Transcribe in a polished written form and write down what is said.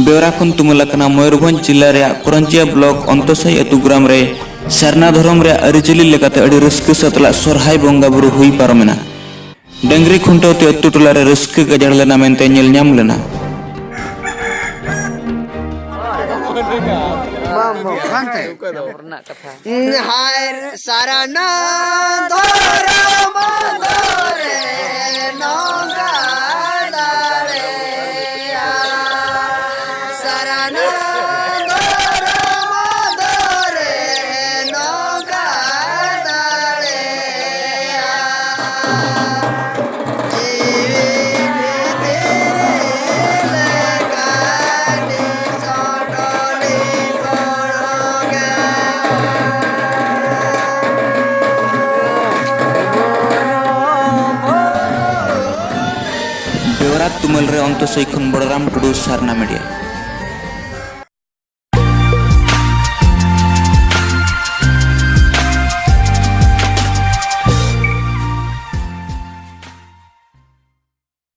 ᱵᱮᱣᱨᱟ ᱠᱷᱚᱱ ᱛᱩᱢᱟ.ᱞ ᱟᱠᱟᱱᱟ ᱢᱚᱭᱩᱨᱵᱷᱚᱸᱡᱽ ᱡᱤᱞᱞᱟ ᱨᱮᱭᱟᱜ ᱠᱟᱨᱟᱱᱡᱤया ᱵᱞᱚᱠ ᱚᱱᱛᱚᱥᱟ.ᱭ ᱟᱹᱛᱩ ᱜᱚᱨᱟᱢ ᱨᱮ ᱥᱟᱨᱱᱟ ᱫᱷᱚᱨᱚᱢ ᱨᱮᱭᱟᱜ ᱟ.ᱨᱤᱪᱟ.ᱞᱤ ᱞᱮᱠᱟᱛᱮ ᱟᱹᱰᱤ ᱨᱟᱹᱥᱠᱟᱹ ᱥᱟᱛᱞᱟᱜ ᱥᱚᱨᱦᱟᱭ ᱵᱚᱸᱜᱟ ᱵᱩᱨᱩ ᱦᱩᱭ ᱯᱟᱨᱚᱢᱮᱱᱟ। ᱰᱟᱝᱨᱤ ᱠᱷᱩᱱᱴᱟᱹᱣ ᱛᱮ ᱟᱹᱛᱩ ᱴᱚᱞᱟ ᱨᱮ ᱨᱟᱹᱥᱠᱟᱹ ᱜᱟᱡᱟᱲ ᱞᱮᱱᱟ ᱢᱮᱱᱛᱮ ᱧᱮᱞ ᱧᱟᱢ ᱞᱮᱱᱟ। Sarna धरम धरे नौका दाड़े Sarna धरम धरे नौका दाड़े ᱵᱮᱣᱨᱟ ᱛᱩᱢᱟ.ᱞ ᱨᱮ ᱚᱱᱛᱚᱥᱟ.ᱭ ᱠᱷᱚᱱ ᱜᱚᱨᱟᱢ ᱴᱩᱰᱩ ᱥᱟᱨᱱᱟ मीडिया।